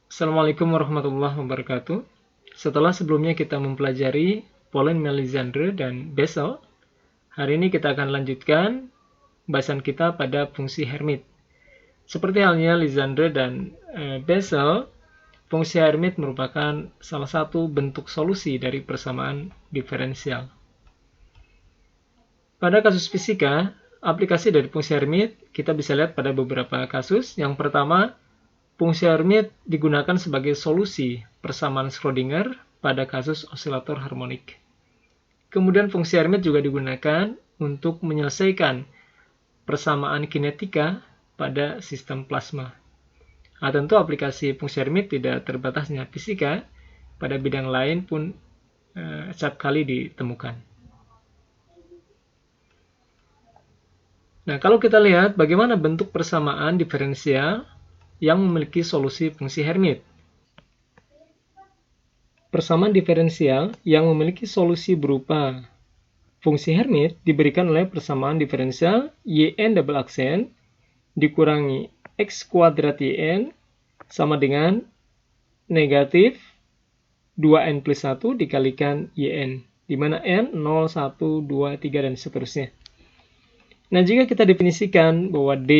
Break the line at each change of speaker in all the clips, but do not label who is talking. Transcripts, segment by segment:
Assalamualaikum warahmatullahi wabarakatuh. Setelah sebelumnya kita mempelajari Polynomial Legendre dan Bessel, hari ini kita akan lanjutkan bahasan kita pada fungsi Hermite. Seperti halnya Legendre dan Bessel, fungsi Hermite merupakan salah satu bentuk solusi dari persamaan diferensial. Pada kasus fisika, aplikasi dari fungsi Hermite kita bisa lihat pada beberapa kasus. Yang pertama, fungsi Hermite digunakan sebagai solusi persamaan Schrödinger pada kasus osilator harmonik. Kemudian fungsi Hermite juga digunakan untuk menyelesaikan persamaan kinetika pada sistem plasma. Nah, tentu aplikasi fungsi Hermite tidak terbatas hanya fisika, pada bidang lain pun setiap kali ditemukan. Nah, kalau kita lihat bagaimana bentuk persamaan diferensial yang memiliki solusi fungsi Hermite. Persamaan diferensial yang memiliki solusi berupa fungsi Hermite diberikan oleh persamaan diferensial yn double aksen dikurangi x kuadrat yn sama dengan negatif 2n plus 1 dikalikan yn, di mana n 0, 1, 2, 3, dan seterusnya. Nah, jika kita definisikan bahwa d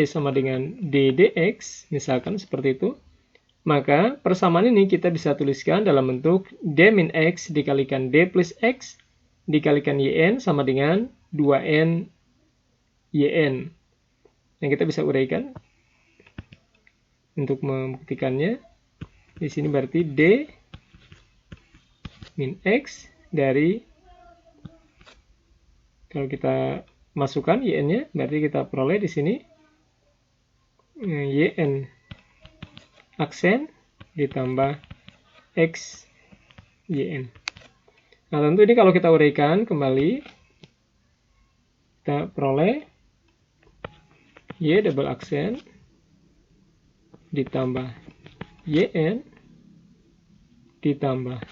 sama dengan d dx, misalkan seperti itu, maka persamaan ini kita bisa tuliskan dalam bentuk d min x dikalikan d plus x dikalikan yn sama dengan 2n yn. Yang kita bisa uraikan untuk membuktikannya. Di sini berarti d min x dari, kalau kita masukkan yn-nya, berarti kita peroleh di sini yn aksen ditambah x yn. Nah, tentu ini kalau kita uraikan kembali, kita peroleh y double aksen ditambah yn ditambah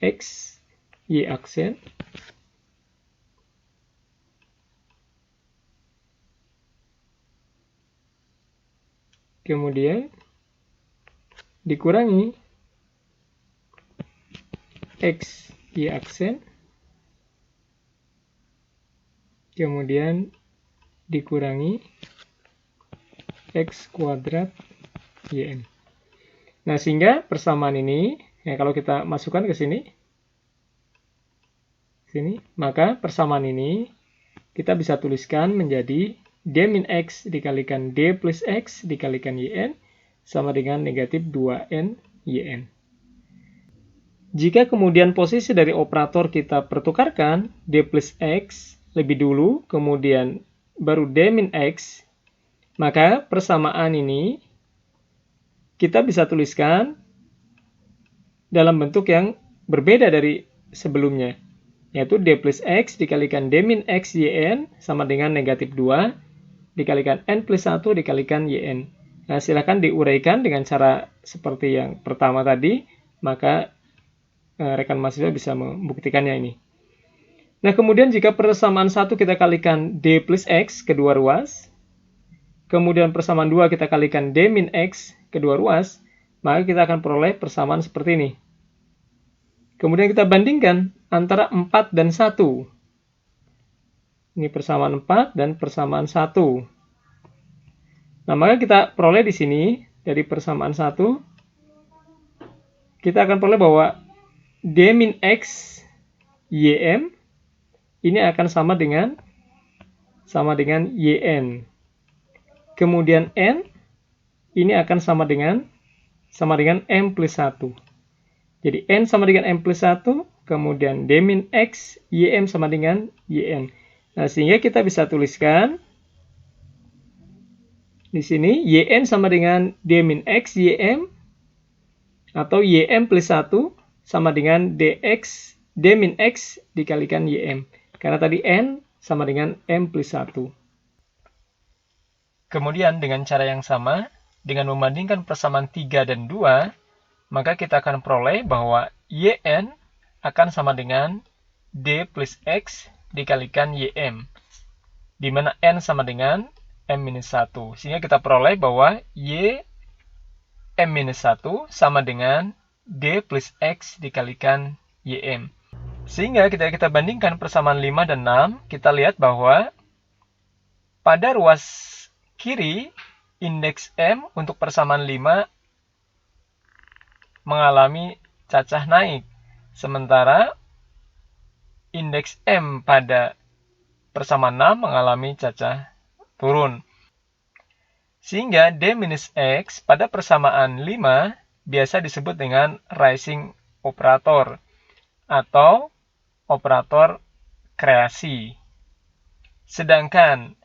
x y aksen kemudian dikurangi x y aksen kemudian dikurangi x kuadrat yn. Nah, sehingga persamaan ini, ya, kalau kita masukkan ke sini, maka persamaan ini kita bisa tuliskan menjadi d min x dikalikan d plus x dikalikan yn sama dengan negatif 2n yn. Jika kemudian posisi dari operator kita pertukarkan, d plus x lebih dulu, kemudian baru d min x, maka persamaan ini kita bisa tuliskan dalam bentuk yang berbeda dari sebelumnya, yaitu d plus x dikalikan d min x yn sama dengan negatif 2 dikalikan n plus 1 dikalikan yn. Nah, silakan diuraikan dengan cara seperti yang pertama tadi, maka rekan mahasiswa bisa membuktikannya ini. Nah, kemudian jika persamaan 1 kita kalikan d plus x kedua ruas, kemudian persamaan 2 kita kalikan d min x kedua ruas, maka kita akan peroleh persamaan seperti ini. Kemudian kita bandingkan antara 4 dan 1. Ini persamaan 4 dan persamaan 1. Nah, maka kita peroleh di sini, dari persamaan 1, kita akan peroleh bahwa d min x ym ini akan sama dengan yn. Kemudian n ini akan sama dengan m plus 1. Jadi n sama dengan m plus 1, kemudian d min x ym sama dengan yn. Nah, sehingga kita bisa tuliskan di sini yn sama dengan d min x ym atau ym plus 1 sama dengan d min x dikalikan ym. Karena tadi n sama dengan m plus 1. Kemudian dengan cara yang sama, dengan membandingkan persamaan 3 dan 2, maka kita akan peroleh bahwa yn akan sama dengan d plus x dikalikan ym, di mana n sama dengan M-1. Sehingga kita peroleh bahwa Y M-1 sama dengan D plus X dikalikan YM. Sehingga kita bandingkan persamaan 5 dan 6, kita lihat bahwa pada ruas kiri, indeks M untuk persamaan 5 mengalami cacah naik. Sementara indeks M pada persamaan 6 mengalami cacah turun. Sehingga D-X pada persamaan 5 biasa disebut dengan rising operator atau operator kreasi. Sedangkan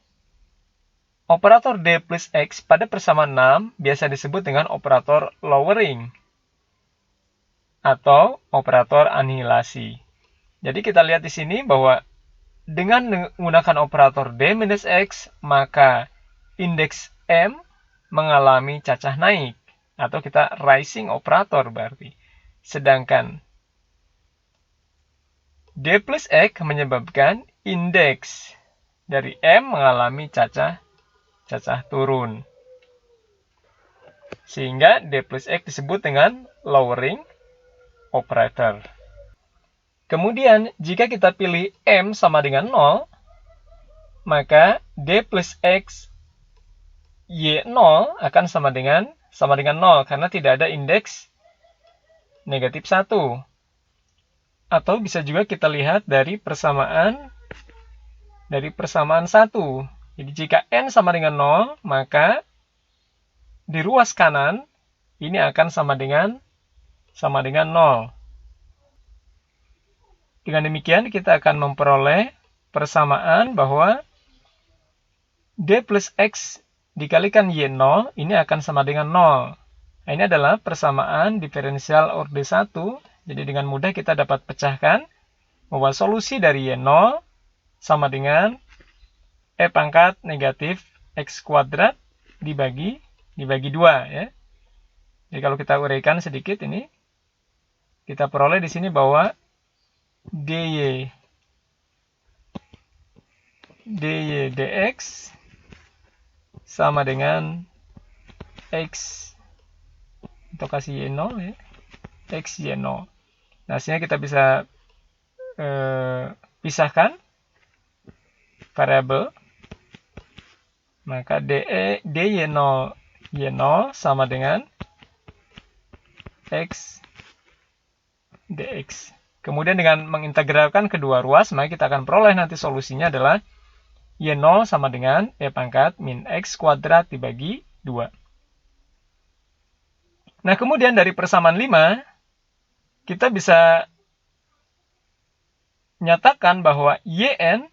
operator D plus X pada persamaan 6 biasa disebut dengan operator lowering atau operator anihilasi. Jadi kita lihat di sini bahwa dengan menggunakan operator D-X, maka indeks M mengalami cacah naik, atau kita rising operator berarti. Sedangkan D plus X menyebabkan indeks dari M mengalami cacah turun. Sehingga D plus X disebut dengan lowering operator. Kemudian, jika kita pilih M sama dengan 0, maka D plus X Y0 akan sama dengan 0, karena tidak ada indeks negatif 1. Atau bisa juga kita lihat dari persamaan 1. Jadi jika N sama dengan 0, maka di ruas kanan ini akan sama dengan 0. Dengan demikian kita akan memperoleh persamaan bahwa D plus X dikalikan Y0 ini akan sama dengan 0. Nah, ini adalah persamaan diferensial orde 1. Jadi dengan mudah kita dapat pecahkan bahwa solusi dari Y0 sama dengan E pangkat negatif X kuadrat dibagi 2. Ya. Jadi kalau kita uraikan sedikit ini, kita peroleh di sini bahwa dy dx sama dengan x, atau kasih y0 ya, x y0. Nah, sehingga kita bisa pisahkan variabel, maka dy0 y0 sama dengan x dx. Kemudian dengan mengintegralkan kedua ruas, maka kita akan peroleh nanti solusinya adalah Y0 sama dengan E pangkat min X kuadrat dibagi 2. Nah, kemudian dari persamaan 5, kita bisa nyatakan bahwa YN,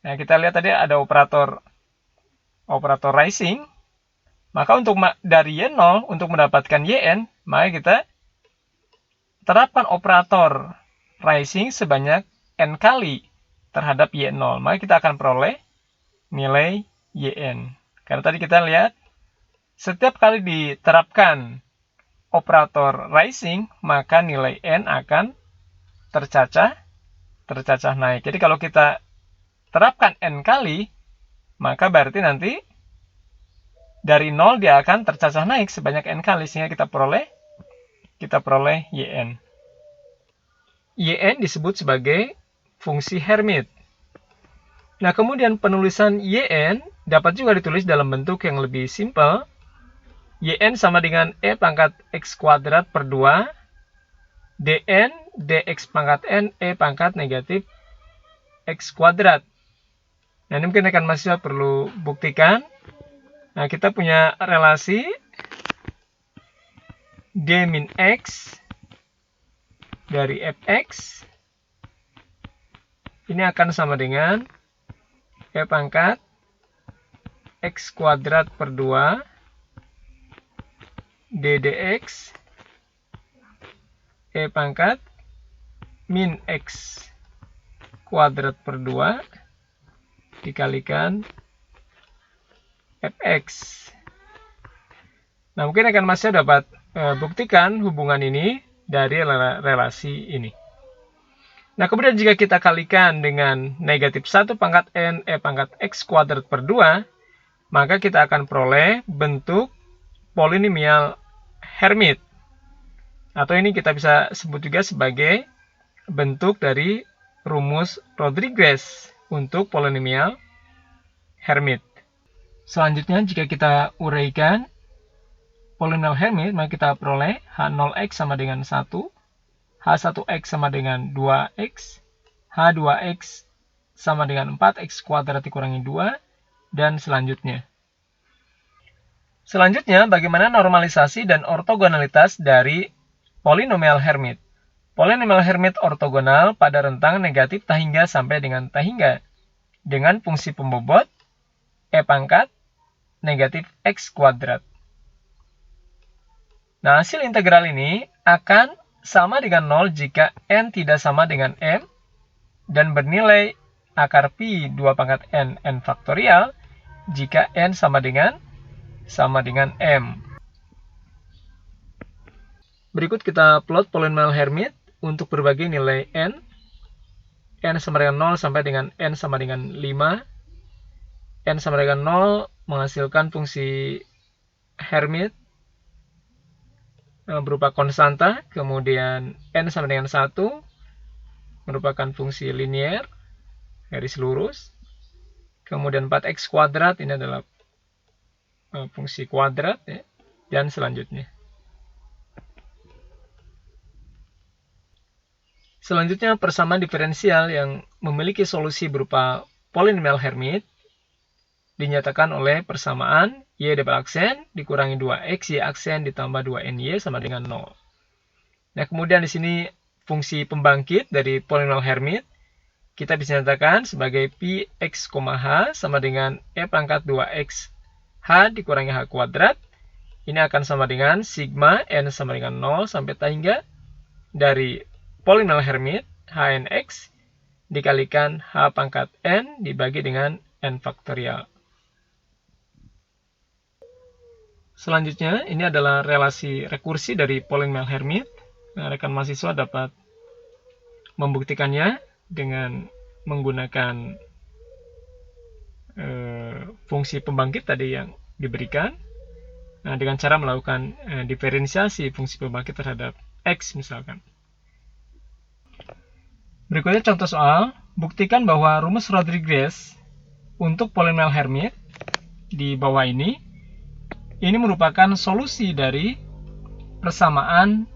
nah kita lihat tadi ada operator rising, maka untuk dari Y0 untuk mendapatkan YN, maka kita terapkan operator rising sebanyak N kali terhadap Y0. Maka kita akan peroleh nilai YN. Karena tadi kita lihat, setiap kali diterapkan operator rising, maka nilai N akan tercacah naik. Jadi kalau kita terapkan N kali, maka berarti nanti dari 0 dia akan tercacah naik sebanyak N kali, sehingga kita peroleh YN. YN disebut sebagai fungsi Hermite. Nah, kemudian penulisan YN dapat juga ditulis dalam bentuk yang lebih simpel. YN sama dengan E pangkat X kuadrat per 2 dN dx pangkat N E pangkat negatif X kuadrat. Nah, ini mungkin rekan mahasiswa perlu buktikan. Nah, kita punya relasi D min X dari Fx ini akan sama dengan E pangkat X kuadrat per 2 ddx E pangkat min X kuadrat per 2 dikalikan Fx. Nah, mungkin rekan mahasiswa dapat buktikan hubungan ini dari relasi ini. Nah, kemudian jika kita kalikan dengan negatif 1 pangkat N E pangkat X kuadrat per 2, maka kita akan peroleh bentuk polinomial Hermite. Atau ini kita bisa sebut juga sebagai bentuk dari rumus Rodriguez untuk polinomial Hermite. Selanjutnya, jika kita uraikan polinomial Hermite, maka kita peroleh H0x sama dengan 1, H1x sama dengan 2x, H2x sama dengan 4x kuadrat dikurangi 2, dan selanjutnya. Selanjutnya, bagaimana normalisasi dan ortogonalitas dari polinomial Hermite? Polinomial Hermite ortogonal pada rentang negatif T hingga sampai dengan T hingga dengan fungsi pembobot E pangkat negatif X kuadrat. Nah, hasil integral ini akan sama dengan 0 jika n tidak sama dengan m dan bernilai akar pi 2 pangkat n faktorial jika n sama dengan m. Berikut kita plot polinomial Hermite untuk berbagai nilai n sama dengan 0 sampai dengan n sama dengan 5. N sama dengan 0 menghasilkan fungsi Hermite berupa konstanta, kemudian n sama dengan 1 merupakan fungsi linier, garis lurus, kemudian 4x kuadrat ini adalah fungsi kuadrat, ya, dan selanjutnya. Selanjutnya, persamaan diferensial yang memiliki solusi berupa polinomial Hermite dinyatakan oleh persamaan y double aksen dikurangi 2x y aksen ditambah 2ny sama dengan 0. Nah, kemudian di sini fungsi pembangkit dari polinomial Hermite kita bisa nyatakan sebagai pi x, h sama dengan e pangkat 2x h dikurangi h kuadrat. Ini akan sama dengan sigma n sama dengan 0 sampai T hingga dari polinomial Hermite hnx dikalikan h pangkat n dibagi dengan n faktorial. Selanjutnya, ini adalah relasi rekursi dari polinomial Hermite. Nah, rekan mahasiswa dapat membuktikannya dengan menggunakan fungsi pembangkit tadi yang diberikan. Nah, dengan cara melakukan diferensiasi fungsi pembangkit terhadap X misalkan. Berikutnya contoh soal, buktikan bahwa rumus Rodriguez untuk polinomial Hermite di bawah ini merupakan solusi dari persamaan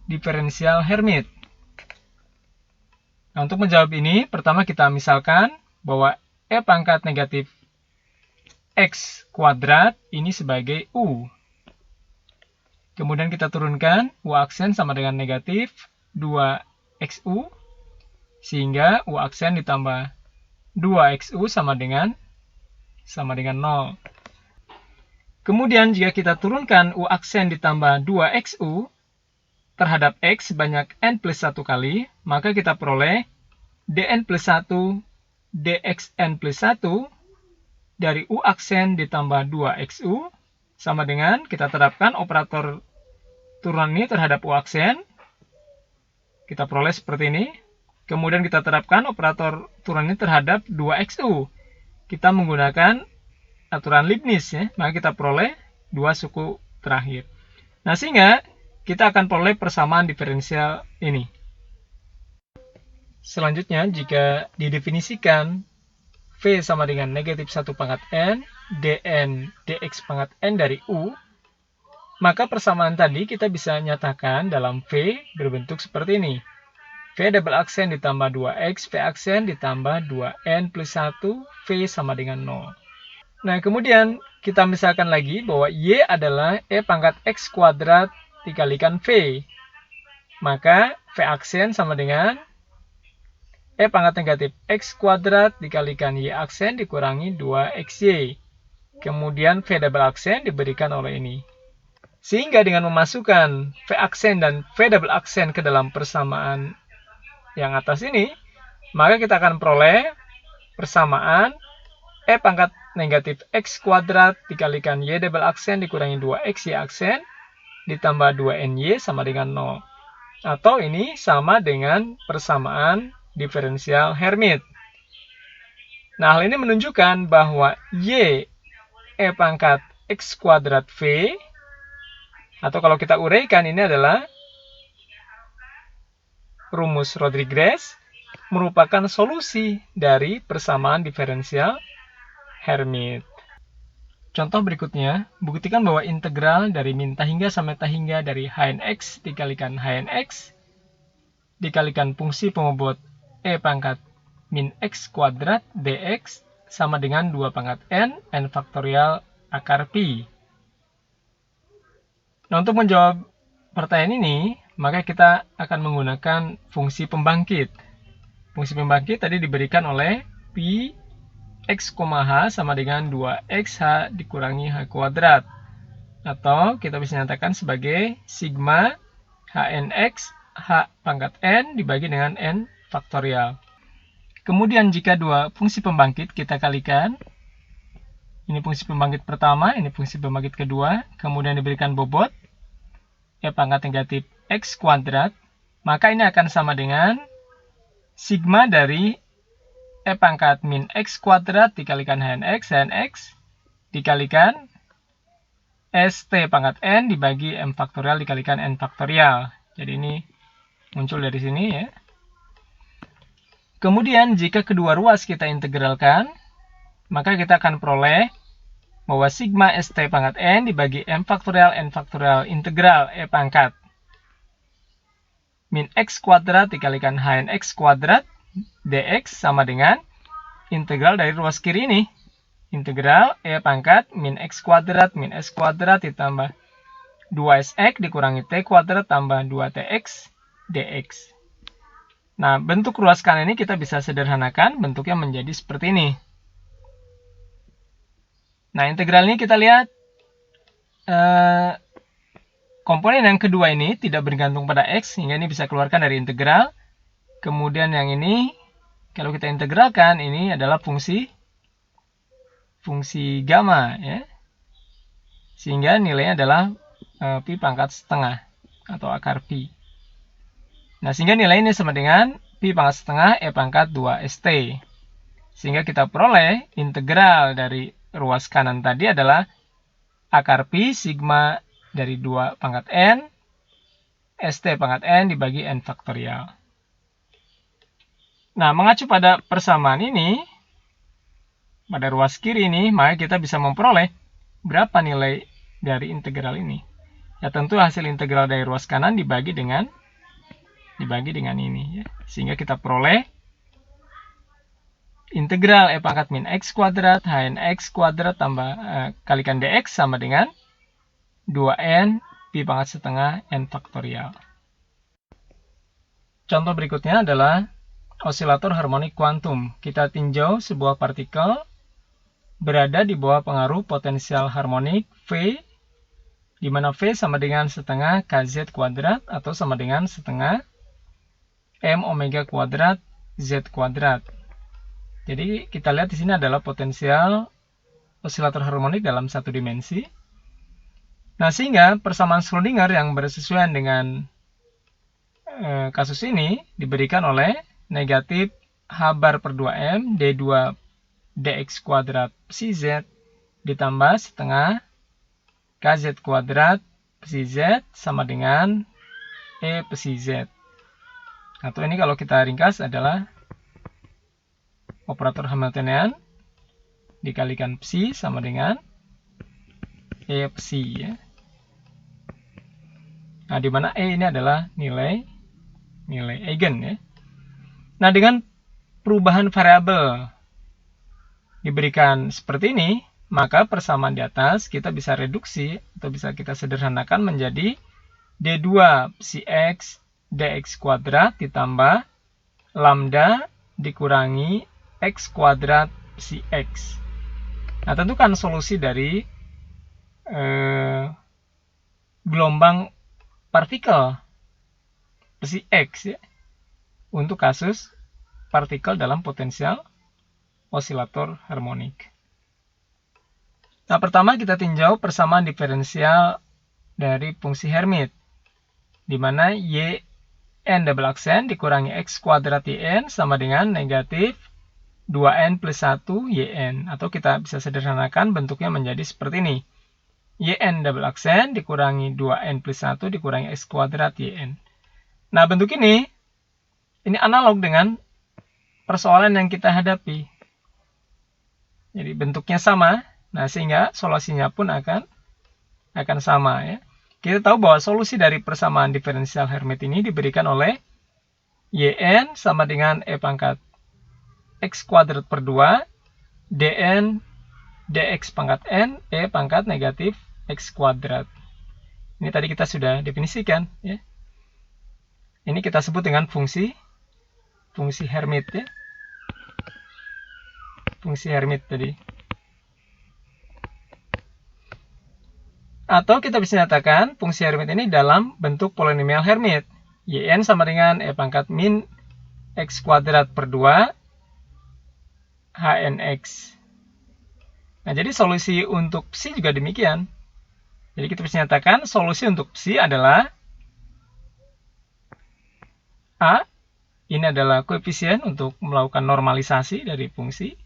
diferensial Hermite. Nah, untuk menjawab ini, pertama kita misalkan bahwa e pangkat negatif x kuadrat ini sebagai u. Kemudian kita turunkan u aksen sama dengan negatif 2xu, sehingga u aksen ditambah 2xu sama dengan 0. Kemudian jika kita turunkan u aksen ditambah 2xu terhadap x sebanyak n plus 1 kali, maka kita peroleh dn plus 1 dxn plus 1 dari u aksen ditambah 2xu sama dengan kita terapkan operator turunan ini terhadap u aksen. Kita peroleh seperti ini. Kemudian kita terapkan operator turunan ini terhadap 2xu. Kita menggunakan aturan Leibniz, ya, maka kita peroleh dua suku terakhir. Nah, sehingga kita akan peroleh persamaan diferensial ini. Selanjutnya, jika didefinisikan V sama dengan negatif 1 pangkat n, dn dx pangkat n dari u, maka persamaan tadi kita bisa nyatakan dalam V berbentuk seperti ini. V double aksen ditambah 2x, V aksen ditambah 2n plus 1, V sama dengan 0. Nah, kemudian kita misalkan lagi bahwa y adalah e pangkat x kuadrat dikalikan v. Maka v aksen sama dengan e pangkat negatif x kuadrat dikalikan y aksen dikurangi 2xy. Kemudian v double aksen diberikan oleh ini. Sehingga dengan memasukkan v aksen dan v double aksen ke dalam persamaan yang atas ini, maka kita akan peroleh persamaan e pangkat negatif x kuadrat dikalikan y double aksen dikurangi 2x y aksen ditambah 2ny sama dengan 0. Atau ini sama dengan persamaan diferensial Hermite. Nah, hal ini menunjukkan bahwa y E pangkat X kuadrat V, atau kalau kita uraikan ini adalah rumus Rodriguez, merupakan solusi dari persamaan diferensial Hermite. Contoh berikutnya, buktikan bahwa integral dari min tahingga sampai tahingga dari Hn X dikalikan Hn X dikalikan fungsi pembobot E pangkat min X kuadrat dx sama dengan 2 pangkat n faktorial akar pi. Nah, untuk menjawab pertanyaan ini, maka kita akan menggunakan fungsi pembangkit. Fungsi pembangkit tadi diberikan oleh pi x, h sama dengan 2xh dikurangi h kuadrat. Atau kita bisa nyatakan sebagai sigma hnx h pangkat n dibagi dengan n faktorial. Kemudian jika dua fungsi pembangkit kita kalikan, ini fungsi pembangkit pertama, ini fungsi pembangkit kedua, kemudian diberikan bobot E pangkat negatif x kuadrat, maka ini akan sama dengan sigma dari E pangkat min x kuadrat dikalikan hnx dikalikan st pangkat n dibagi m faktorial dikalikan n faktorial. Jadi ini muncul dari sini ya. Kemudian jika kedua ruas kita integralkan, maka kita akan peroleh bahwa sigma st pangkat n dibagi m faktorial n faktorial integral E pangkat min x kuadrat dikalikan hnx kuadrat dx sama dengan integral dari ruas kiri ini. Integral E pangkat min x kuadrat min s kuadrat ditambah 2sx dikurangi t kuadrat tambah 2tx dx. Nah, bentuk ruas kanan ini kita bisa sederhanakan, bentuknya menjadi seperti ini. Nah, integral ini kita lihat komponen yang kedua ini tidak bergantung pada x, sehingga ini bisa keluarkan dari integral. Kemudian yang ini, kalau kita integralkan, ini adalah fungsi gamma, ya. Sehingga nilainya adalah pi pangkat setengah, atau akar pi. Nah, sehingga nilai ini sama dengan pi pangkat setengah E pangkat 2st. Sehingga kita peroleh integral dari ruas kanan tadi adalah akar pi sigma dari 2 pangkat n st pangkat n dibagi n faktorial. Nah, mengacu pada persamaan ini, pada ruas kiri ini, maka kita bisa memperoleh berapa nilai dari integral ini. Ya, tentu hasil integral dari ruas kanan dibagi dengan ini, ya. Sehingga kita peroleh integral E pangkat min x kuadrat hnx kuadrat tambah kalikan dx sama dengan 2n pi pangkat setengah n faktorial. Contoh berikutnya adalah osilator harmonik kuantum. Kita tinjau sebuah partikel berada di bawah pengaruh potensial harmonik V, di mana V sama dengan setengah kz kuadrat atau sama dengan setengah m omega kuadrat z kuadrat. Jadi kita lihat di sini adalah potensial osilator harmonik dalam satu dimensi. Nah, sehingga persamaan Schrödinger yang bersesuaian dengan kasus ini diberikan oleh negatif h bar per 2m d2 dx kuadrat psi z ditambah setengah kz kuadrat psi z sama dengan e psi z. Atau ini kalau kita ringkas adalah operator Hamiltonian dikalikan psi sama dengan e psi, ya. Nah, di mana e ini adalah nilai eigen, ya. Nah, dengan perubahan variabel diberikan seperti ini, maka persamaan di atas kita bisa reduksi atau bisa kita sederhanakan menjadi d2 psi x dx kuadrat ditambah lambda dikurangi x kuadrat psi x. Nah, tentukan solusi dari gelombang partikel psi x, ya, untuk kasus partikel dalam potensial osilator harmonik. Nah, pertama kita tinjau persamaan diferensial dari fungsi Hermite, di mana y n double aksen dikurangi x kuadrat yn sama dengan negatif 2N plus 1 YN. Atau kita bisa sederhanakan bentuknya menjadi seperti ini. YN double aksen dikurangi 2N plus 1 dikurangi X kuadrat YN. Nah, bentuk ini analog dengan persoalan yang kita hadapi. Jadi bentuknya sama, nah sehingga solusinya pun akan sama ya. Kita tahu bahwa solusi dari persamaan diferensial Hermite ini diberikan oleh YN sama dengan E pangkat X kuadrat per 2 DN DX pangkat N E pangkat negatif X kuadrat. Ini tadi kita sudah definisikan ya. Ini kita sebut dengan fungsi Hermite ya. Fungsi Hermite tadi. Atau kita bisa nyatakan fungsi Hermite ini dalam bentuk polinomial Hermite. YN sama dengan E pangkat min X kuadrat per 2 HNX. Nah, jadi solusi untuk psi juga demikian. Jadi kita bisa nyatakan solusi untuk psi adalah A, ini adalah koefisien untuk melakukan normalisasi dari fungsi,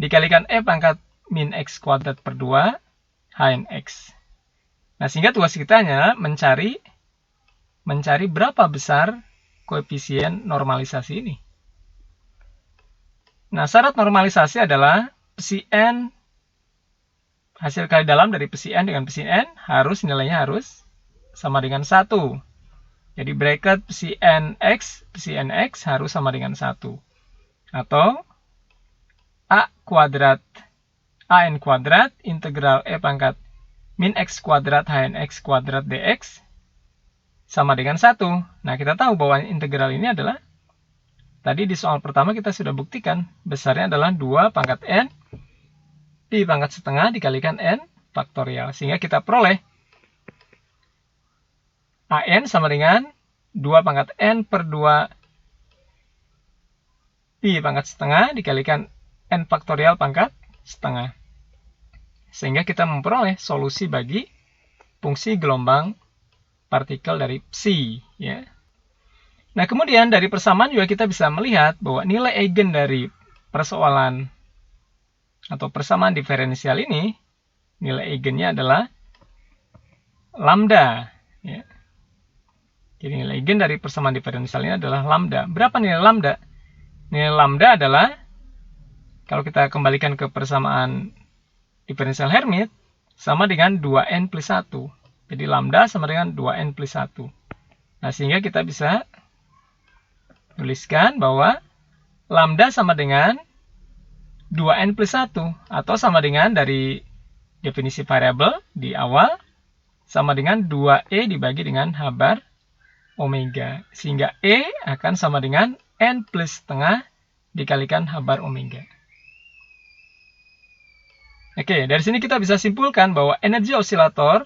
dikalikan E pangkat min X kuadrat per 2 HNX. Nah, sehingga tugas kita hanya mencari berapa besar koefisien normalisasi ini. Nah, syarat normalisasi adalah psi N, hasil kali dalam dari psi N dengan psi N, nilainya harus sama dengan 1. Jadi bracket psi NX harus sama dengan 1. Atau AN kuadrat integral E pangkat min X kuadrat HNX kuadrat DX sama dengan 1. Nah, kita tahu bahwa integral ini adalah, tadi di soal pertama kita sudah buktikan, besarnya adalah 2 pangkat N pi pangkat setengah dikalikan N faktorial. Sehingga kita peroleh AN sama dengan 2 pangkat N per 2 pi pangkat setengah dikalikan N faktorial pangkat setengah. Sehingga kita memperoleh solusi bagi fungsi gelombang partikel dari psi. Ya. Nah, kemudian dari persamaan juga kita bisa melihat bahwa nilai eigen dari persoalan atau persamaan diferensial ini, nilai eigennya adalah lambda. Ya. Jadi nilai eigen dari persamaan diferensial ini adalah lambda. Berapa nilai lambda? Nilai lambda adalah, kalau kita kembalikan ke persamaan diferensial Hermite, sama dengan 2N plus 1. Jadi lambda sama dengan 2N plus 1. Nah, sehingga kita bisa tuliskan bahwa lambda sama dengan 2N plus 1. Atau sama dengan dari definisi variabel di awal, sama dengan 2E dibagi dengan H bar omega. Sehingga E akan sama dengan N plus setengah dikalikan H bar omega. Oke, dari sini kita bisa simpulkan bahwa energi osilator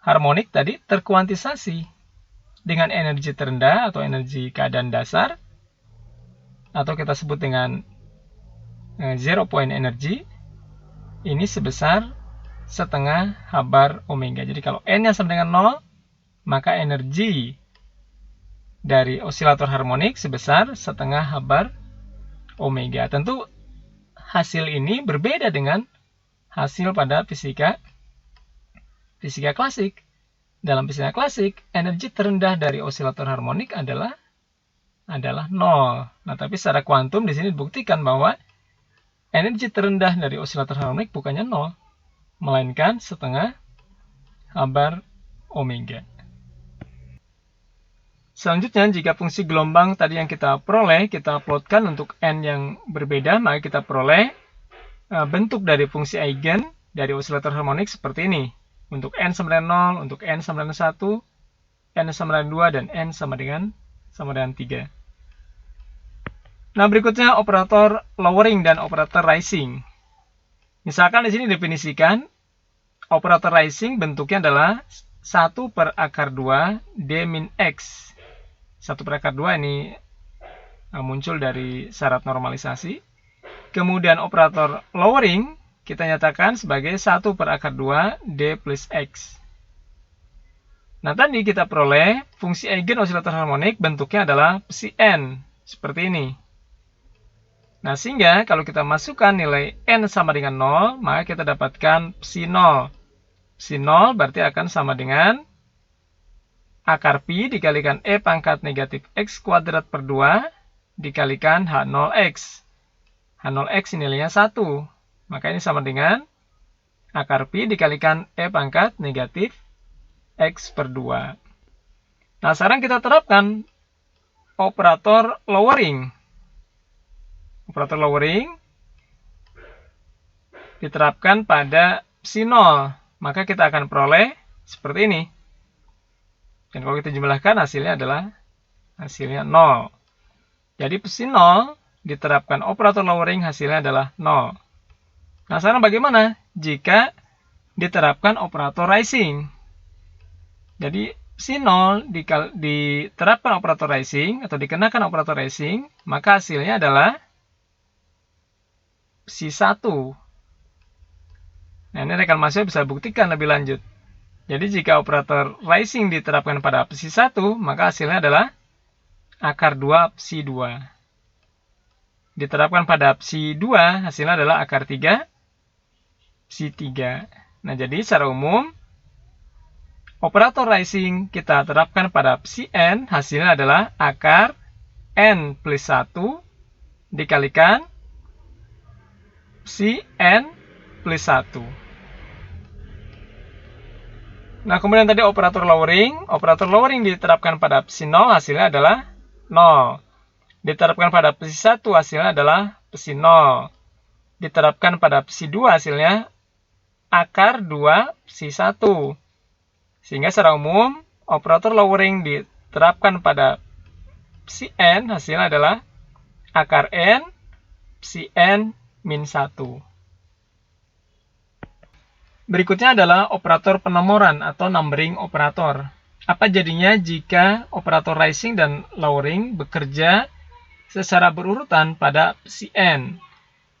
harmonik tadi terkuantisasi dengan energi terendah atau energi keadaan dasar, atau kita sebut dengan zero point energy, ini sebesar setengah H bar omega. Jadi kalau N-nya sama dengan 0, maka energi dari osilator harmonik sebesar setengah H bar omega. Tentu hasil ini berbeda dengan hasil pada fisika klasik. Dalam fisika klasik, energi terendah dari osilator harmonik adalah 0. Nah, tapi secara kuantum di sini dibuktikan bahwa energi terendah dari osilator harmonik bukannya 0, melainkan setengah H bar omega. Selanjutnya, jika fungsi gelombang tadi yang kita peroleh, kita plotkan untuk N yang berbeda, maka kita peroleh bentuk dari fungsi eigen dari osilator harmonik seperti ini. Untuk N sama dengan 0, untuk N sama dengan 1, N sama dengan 2, dan N sama dengan 3. Nah, berikutnya operator lowering dan operator rising. Misalkan di sini definisikan operator rising bentuknya adalah 1 per akar 2 D min X. 1 per akar 2 ini muncul dari syarat normalisasi. Kemudian operator lowering kita nyatakan sebagai 1 per akar 2 D plus X. Nah, tadi kita peroleh fungsi eigen osilator harmonik bentuknya adalah psi N. Seperti ini. Nah, sehingga kalau kita masukkan nilai N sama dengan 0, maka kita dapatkan psi 0. Psi 0 berarti akan sama dengan akar pi dikalikan E pangkat negatif X kuadrat per 2 dikalikan H0X. H0X nilainya 1. Maka ini sama dengan akar pi dikalikan E pangkat negatif X per 2. Nah, sekarang kita terapkan operator lowering. Operator lowering diterapkan pada psi 0. Maka kita akan peroleh seperti ini. Dan kalau kita jumlahkan hasilnya adalah hasilnya 0. Jadi psi 0 diterapkan operator lowering hasilnya adalah 0. Nah, sekarang bagaimana jika diterapkan operator rising? Jadi psi 0 diterapkan operator rising atau dikenakan operator rising, maka hasilnya adalah psi 1. Nah, ini rekan mahasiswa bisa buktikan lebih lanjut. Jadi jika operator rising diterapkan pada psi 1, maka hasilnya adalah akar 2 psi 2. Diterapkan pada psi 2, hasilnya adalah akar 3 psi 3. Nah, jadi secara umum, operator rising kita terapkan pada psi n, hasilnya adalah akar n plus 1 dikalikan psi n plus 1. Nah, kemudian tadi operator lowering diterapkan pada psi 0, hasilnya adalah 0. Diterapkan pada psi 1, hasilnya adalah psi 0. Diterapkan pada psi 2, hasilnya akar 2 psi 1. Sehingga secara umum, operator lowering diterapkan pada psi n, hasilnya adalah akar n psi n min 1. Berikutnya adalah operator penomoran atau numbering operator. Apa jadinya jika operator rising dan lowering bekerja secara berurutan pada psi n?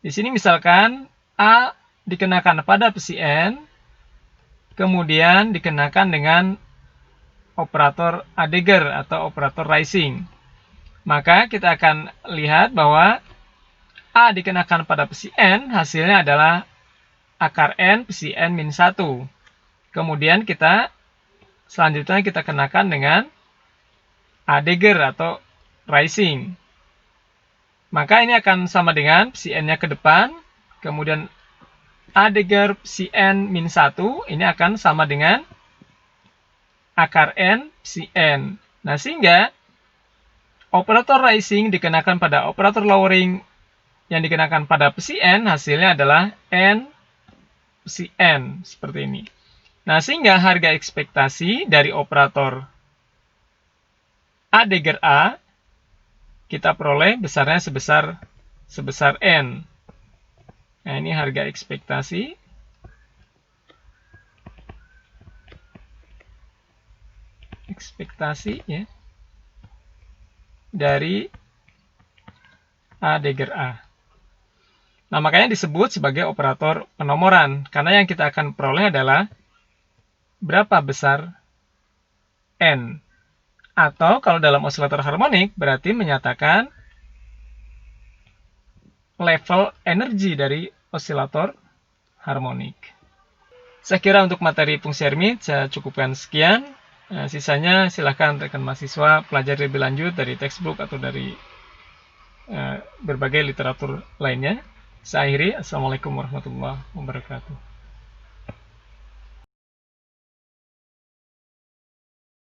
Di sini misalkan A dikenakan pada psi n, kemudian dikenakan dengan operator Adegger atau operator rising. Maka kita akan lihat bahwa A dikenakan pada psi n, hasilnya adalah akar n psi n min 1. Kemudian selanjutnya kita kenakan dengan Adegger atau rising. Maka ini akan sama dengan psi n-nya ke depan, kemudian Adegger psi n min 1, ini akan sama dengan akar n psi n. Nah, sehingga operator rising dikenakan pada operator lowering yang dikenakan pada psi n, hasilnya adalah n psi n, seperti ini. Nah, sehingga harga ekspektasi dari operator Adegger A kita peroleh besarnya sebesar n. Nah, ini harga ekspektasi ya dari Adegger A. Nah, makanya disebut sebagai operator penomoran, karena yang kita akan peroleh adalah berapa besar n. Atau kalau dalam osilator harmonik berarti menyatakan level energi dari osilator harmonik. Saya kira untuk materi fungsi Hermite saya cukupkan sekian. Sisanya silahkan rekan mahasiswa pelajari lebih lanjut dari textbook atau dari berbagai literatur lainnya. Saya akhiri. Assalamualaikum warahmatullahi wabarakatuh.